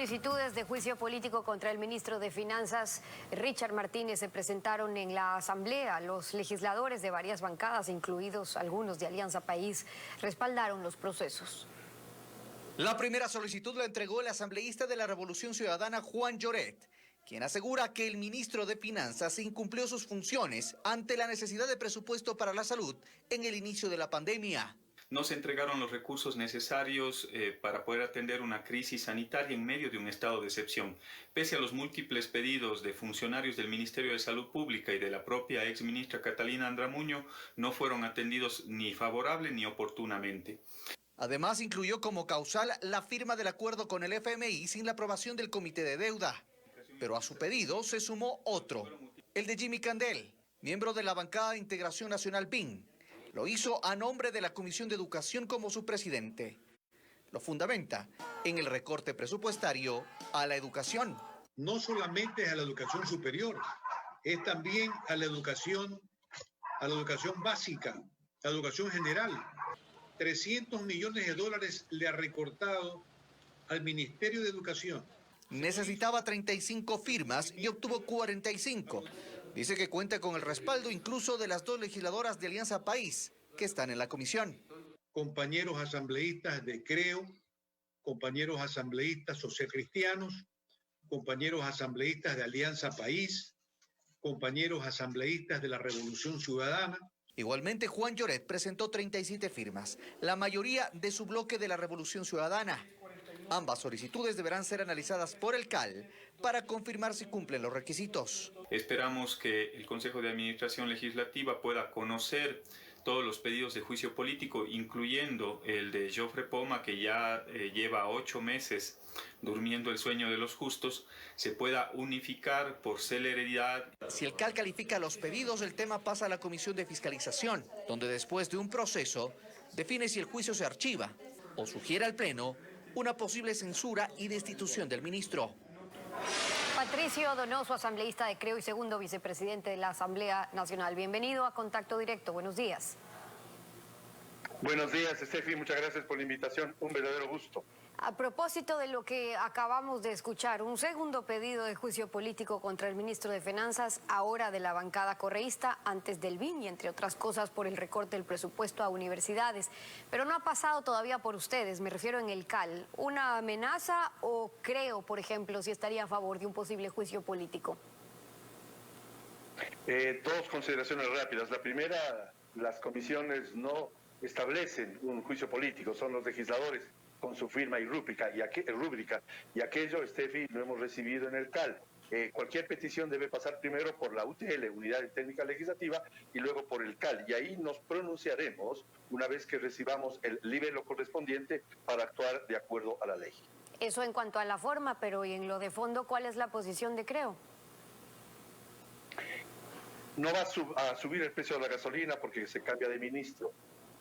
solicitudes de juicio político contra el ministro de Finanzas, Richard Martínez, se presentaron en la Asamblea. Los legisladores de varias bancadas, incluidos algunos de Alianza País, respaldaron los procesos. La primera solicitud la entregó el asambleísta de la Revolución Ciudadana, Juan Lloret, quien asegura que el ministro de Finanzas incumplió sus funciones ante la necesidad de presupuesto para la salud en el inicio de la pandemia. No se entregaron los recursos necesarios para poder atender una crisis sanitaria en medio de un estado de excepción. Pese a los múltiples pedidos de funcionarios del Ministerio de Salud Pública y de la propia exministra Catalina Andramuño, no fueron atendidos ni favorable ni oportunamente. Además, incluyó como causal la firma del acuerdo con el FMI sin la aprobación del Comité de Deuda. Pero a su pedido se sumó otro, el de Jimmy Candel, miembro de la bancada de Integración Nacional PIN. Lo hizo a nombre de la Comisión de Educación como su presidente. Lo fundamenta en el recorte presupuestario a la educación. No solamente es a la educación superior, es también a la educación básica, a la educación general. 300 millones de dólares le ha recortado al Ministerio de Educación. Necesitaba 35 firmas y obtuvo 45. Dice que cuenta con el respaldo incluso de las dos legisladoras de Alianza País que están en la comisión. Compañeros asambleístas de Creo, compañeros asambleístas socialcristianos, compañeros asambleístas de Alianza País, compañeros asambleístas de la Revolución Ciudadana. Igualmente, Juan Lloret presentó 37 firmas, la mayoría de su bloque de la Revolución Ciudadana. Ambas solicitudes deberán ser analizadas por el CAL para confirmar si cumplen los requisitos. Esperamos que el Consejo de Administración Legislativa pueda conocer todos los pedidos de juicio político, incluyendo el de Jofre Poma, que ya lleva 8 meses durmiendo el sueño de los justos, se pueda unificar por celeridad. Si el CAL califica los pedidos, el tema pasa a la Comisión de Fiscalización, donde después de un proceso define si el juicio se archiva o sugiere al Pleno una posible censura y destitución del ministro. Patricio Donoso, asambleísta de Creo y segundo vicepresidente de la Asamblea Nacional. Bienvenido a Contacto Directo. Buenos días. Buenos días, Estefi. Muchas gracias por la invitación. Un verdadero gusto. A propósito de lo que acabamos de escuchar, un segundo pedido de juicio político contra el ministro de Finanzas, ahora de la bancada correísta, antes del BIN y entre otras cosas por el recorte del presupuesto a universidades. Pero no ha pasado todavía por ustedes, me refiero en el CAL. ¿Una amenaza o Creo, por ejemplo, si estaría a favor de un posible juicio político? Dos consideraciones rápidas. La primera, las comisiones no establecen un juicio político, son los legisladores con su firma y rúbrica, y aquello, Estefi, lo hemos recibido en el CAL. Cualquier petición debe pasar primero por la UTL, Unidad Técnica Legislativa, y luego por el CAL, y ahí nos pronunciaremos una vez que recibamos el libelo correspondiente para actuar de acuerdo a la ley. Eso en cuanto a la forma, pero ¿y en lo de fondo cuál es la posición de Creo? No va a subir el precio de la gasolina porque se cambia de ministro.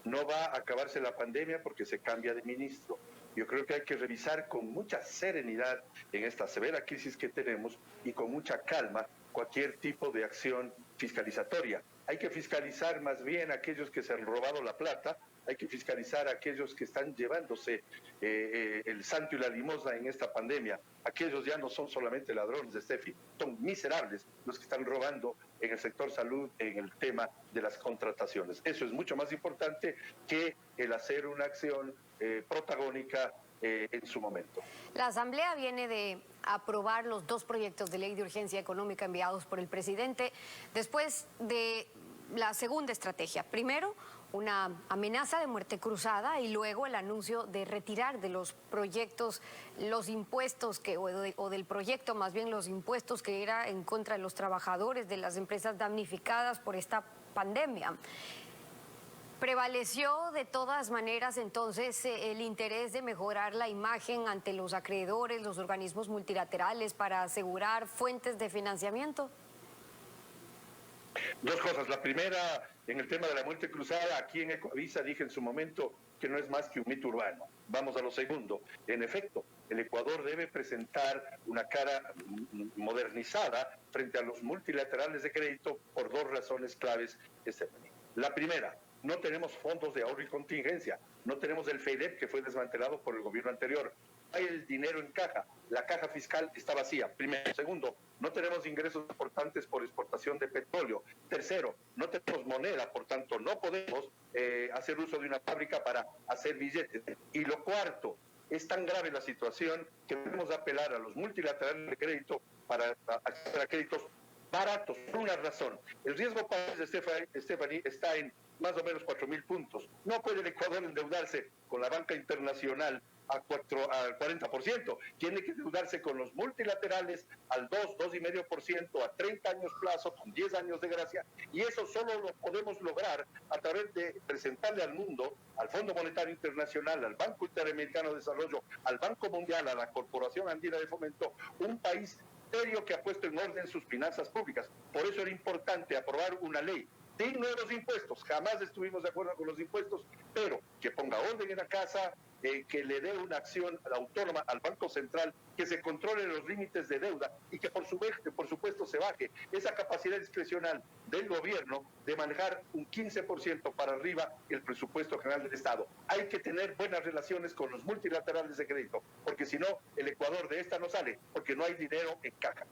No va a acabarse la pandemia porque se cambia de ministro. Yo creo que hay que revisar con mucha serenidad en esta severa crisis que tenemos y con mucha calma cualquier tipo de acción fiscalizatoria. Hay que fiscalizar más bien a aquellos que se han robado la plata, hay que fiscalizar a aquellos que están llevándose el santo y la limosna en esta pandemia. Aquellos ya no son solamente ladrones, Estefi, son miserables los que están robando en el sector salud, en el tema de las contrataciones. Eso es mucho más importante que el hacer una acción protagónica en su momento. La Asamblea viene de aprobar los 2 proyectos de ley de urgencia económica enviados por el presidente después de la segunda estrategia. Primero, una amenaza de muerte cruzada y luego el anuncio de retirar de los proyectos los impuestos o del proyecto más bien los impuestos que era en contra de los trabajadores de las empresas damnificadas por esta pandemia. ¿Prevaleció de todas maneras entonces el interés de mejorar la imagen ante los acreedores, los organismos multilaterales para asegurar fuentes de financiamiento? Dos cosas. La primera, en el tema de la muerte cruzada, aquí en Ecoavisa dije en su momento que no es más que un mito urbano. Vamos a lo segundo. En efecto, el Ecuador debe presentar una cara modernizada frente a los multilaterales de crédito por 2 razones claves. La primera, no tenemos fondos de ahorro y contingencia, no tenemos el FEIDEP que fue desmantelado por el gobierno anterior. hay el dinero en caja. La caja fiscal está vacía, primero. Segundo, no tenemos ingresos importantes por exportación de petróleo. Tercero, no tenemos moneda, por tanto, no podemos hacer uso de una fábrica para hacer billetes. Y lo cuarto, es tan grave la situación que debemos apelar a los multilaterales de crédito para acceder a créditos baratos, por una razón. El riesgo país de Stephanie está en más o menos 4.000 puntos. No puede el Ecuador endeudarse con la banca internacional al 40%. Tiene que endeudarse con los multilaterales al 2,5%, a 30 años plazo, con 10 años de gracia. Y eso solo lo podemos lograr a través de presentarle al mundo, al Fondo Monetario Internacional, al Banco Interamericano de Desarrollo, al Banco Mundial, a la Corporación Andina de Fomento, un país serio que ha puesto en orden sus finanzas públicas. Por eso era importante aprobar una ley digno de los impuestos. Jamás estuvimos de acuerdo con los impuestos, pero que ponga orden en la casa, que le dé una acción autónoma al Banco Central, que se controle los límites de deuda y que por supuesto se baje esa capacidad discrecional del gobierno de manejar un 15% para arriba el presupuesto general del Estado. Hay que tener buenas relaciones con los multilaterales de crédito, porque si no, el Ecuador de esta no sale, porque no hay dinero en caja.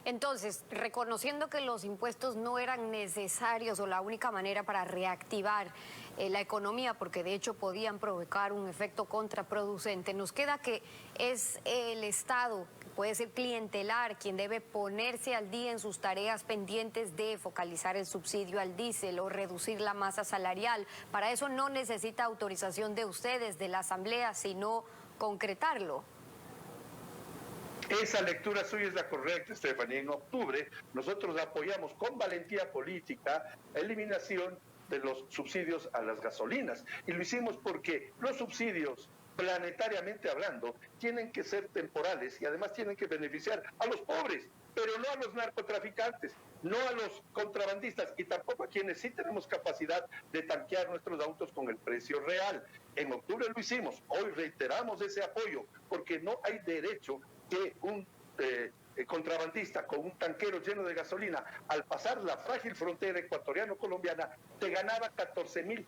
Entonces, reconociendo que los impuestos no eran necesarios o la única manera para reactivar la economía, porque de hecho podían provocar un efecto contraproducente, nos queda que es el Estado, que puede ser clientelar, quien debe ponerse al día en sus tareas pendientes de focalizar el subsidio al diésel o reducir la masa salarial. Para eso no necesita autorización de ustedes, de la Asamblea, sino concretarlo. Esa lectura suya es la correcta, Stephanie. En octubre nosotros apoyamos con valentía política la eliminación de los subsidios a las gasolinas. Y lo hicimos porque los subsidios, planetariamente hablando, tienen que ser temporales y además tienen que beneficiar a los pobres, pero no a los narcotraficantes, no a los contrabandistas y tampoco a quienes sí tenemos capacidad de tanquear nuestros autos con el precio real. En octubre lo hicimos, hoy reiteramos ese apoyo porque no hay derecho que un contrabandista con un tanquero lleno de gasolina, al pasar la frágil frontera ecuatoriano-colombiana, te ganaba $14,000.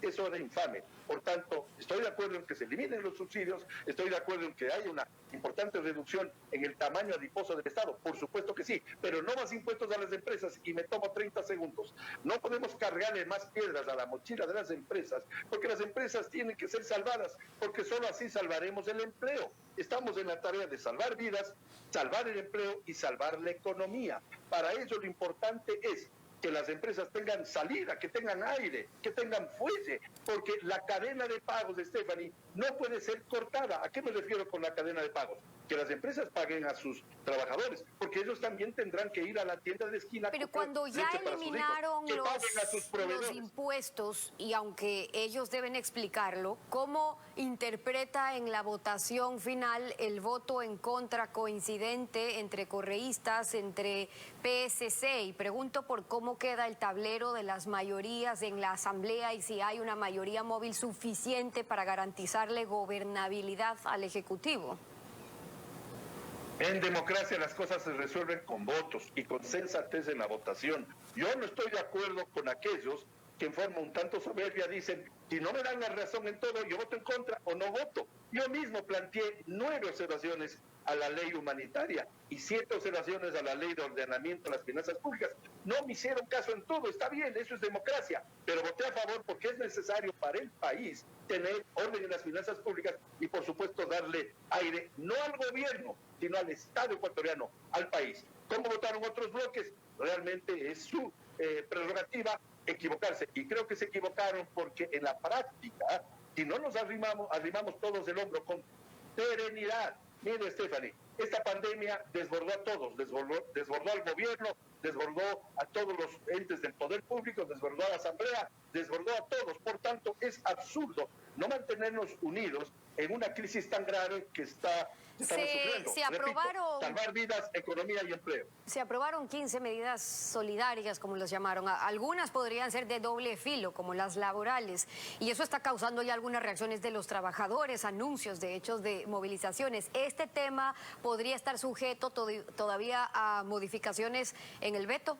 Eso era infame. Por tanto, estoy de acuerdo en que se eliminen los subsidios, estoy de acuerdo en que haya una importante reducción en el tamaño adiposo del Estado, por supuesto que sí, pero no más impuestos a las empresas, y me tomo 30 segundos. No podemos cargarle más piedras a la mochila de las empresas, porque las empresas tienen que ser salvadas, porque solo así salvaremos el empleo. Estamos en la tarea de salvar vidas, salvar el empleo y salvar la economía. Para ello lo importante es que las empresas tengan salida, que tengan aire, que tengan fuelle, porque la cadena de pagos de Stephanie no puede ser cortada. ¿A qué me refiero con la cadena de pagos? Que las empresas paguen a sus trabajadores, porque ellos también tendrán que ir a la tienda de esquina. Pero cuando ya eliminaron los impuestos, y aunque ellos deben explicarlo, ¿cómo interpreta en la votación final el voto en contra coincidente entre correístas, entre PSC? Y pregunto por cómo queda el tablero de las mayorías en la Asamblea y si hay una mayoría móvil suficiente para garantizarle gobernabilidad al Ejecutivo. En democracia las cosas se resuelven con votos y con sensatez en la votación. Yo no estoy de acuerdo con aquellos que en forma un tanto soberbia dicen, si no me dan la razón en todo, yo voto en contra o no voto. Yo mismo planteé 9 observaciones a la ley humanitaria y 7 observaciones a la ley de ordenamiento de las finanzas públicas. No me hicieron caso en todo, está bien, eso es democracia, pero voté a favor porque es necesario para el país tener orden en las finanzas públicas y por supuesto darle aire, no al gobierno, sino al Estado ecuatoriano, al país. ¿Cómo votaron otros bloques? Realmente es su prerrogativa equivocarse, y creo que se equivocaron porque en la práctica, si no nos arrimamos todos el hombro con serenidad. Mire, Stephanie, esta pandemia desbordó a todos, desbordó al gobierno, desbordó a todos los entes del poder público, desbordó a la Asamblea, desbordó a todos. Por tanto, es absurdo no mantenernos unidos en una crisis tan grave que estamos sufriendo. Se aprobaron, repito, salvar vidas, economía y empleo. Se aprobaron 15 medidas solidarias, como las llamaron. Algunas podrían ser de doble filo, como las laborales. Y eso está causando ya algunas reacciones de los trabajadores, anuncios de hechos de movilizaciones. ¿Este tema podría estar sujeto todavía a modificaciones en el veto?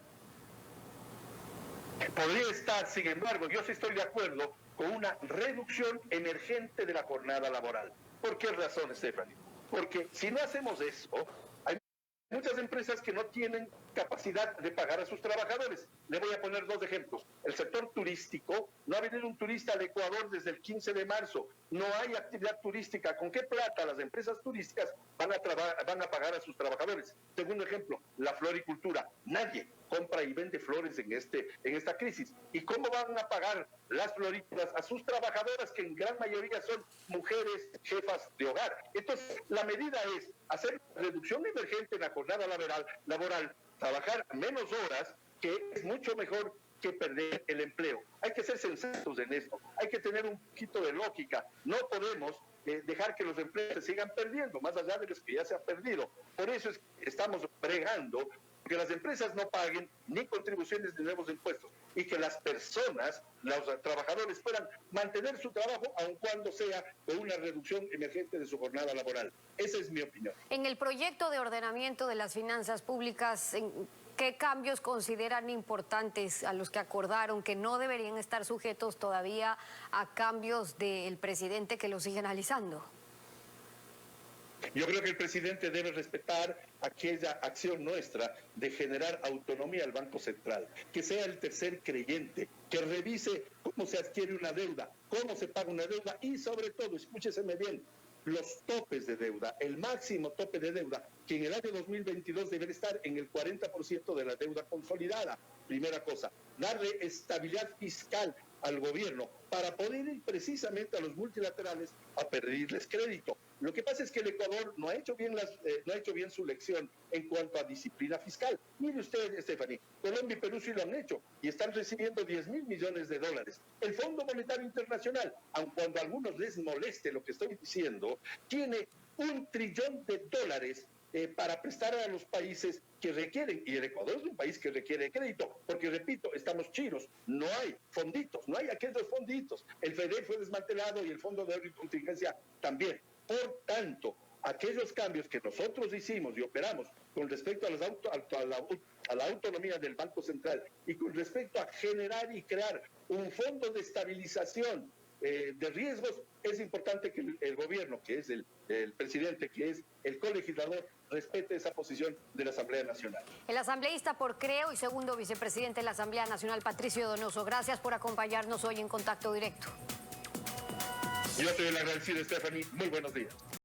Podría estar, sin embargo, yo sí estoy de acuerdo con una reducción emergente de la jornada laboral. ¿Por qué razón, Stephanie? Porque si no hacemos eso, hay muchas empresas que no tienen capacidad de pagar a sus trabajadores. Le voy a poner 2 ejemplos. El sector turístico, no ha venido un turista al Ecuador desde el 15 de marzo. No hay actividad turística. ¿Con qué plata las empresas turísticas van a pagar a sus trabajadores? Segundo ejemplo, la floricultura. Nadie compra y vende flores en esta crisis. ¿Y cómo van a pagar las florícolas a sus trabajadoras, que en gran mayoría son mujeres jefas de hogar? Entonces, la medida es hacer reducción emergente en la jornada laboral, trabajar menos horas, que es mucho mejor que perder el empleo. Hay que ser sensatos en esto, hay que tener un poquito de lógica. No podemos dejar que los empleos se sigan perdiendo, más allá de los que ya se han perdido. Por eso es que estamos bregando que las empresas no paguen ni contribuciones ni nuevos impuestos, y que las personas, los trabajadores, puedan mantener su trabajo aun cuando sea con una reducción emergente de su jornada laboral. Esa es mi opinión. En el proyecto de ordenamiento de las finanzas públicas, ¿qué cambios consideran importantes a los que acordaron que no deberían estar sujetos todavía a cambios del presidente que lo sigue analizando? Yo creo que el presidente debe respetar aquella acción nuestra de generar autonomía al Banco Central, que sea el tercer creyente, que revise cómo se adquiere una deuda, cómo se paga una deuda y, sobre todo, escúcheseme bien, los topes de deuda, el máximo tope de deuda, que en el año 2022 debería estar en el 40% de la deuda consolidada. Primera cosa, darle estabilidad fiscal al gobierno para poder ir precisamente a los multilaterales a pedirles crédito. Lo que pasa es que el Ecuador no ha hecho bien su lección en cuanto a disciplina fiscal. Mire usted, Stephanie, Colombia y Perú sí lo han hecho y están recibiendo 10.000 millones de dólares. El Fondo Monetario Internacional, aun cuando a algunos les moleste lo que estoy diciendo, tiene $1 trillón para prestar a los países que requieren, y el Ecuador es un país que requiere crédito, porque repito, estamos chinos, no hay fonditos, no hay aquellos fonditos. El FEDER fue desmantelado y el Fondo de Ahorro y Contingencia también. Por tanto, aquellos cambios que nosotros hicimos y operamos con respecto a la autonomía del Banco Central y con respecto a generar y crear un fondo de estabilización de riesgos, es importante que el gobierno, que es el presidente, que es el colegislador, respete esa posición de la Asamblea Nacional. El asambleísta por Creo y segundo vicepresidente de la Asamblea Nacional, Patricio Donoso, gracias por acompañarnos hoy en Contacto Directo. Yo soy el agradecido, Stephanie. Muy buenos días.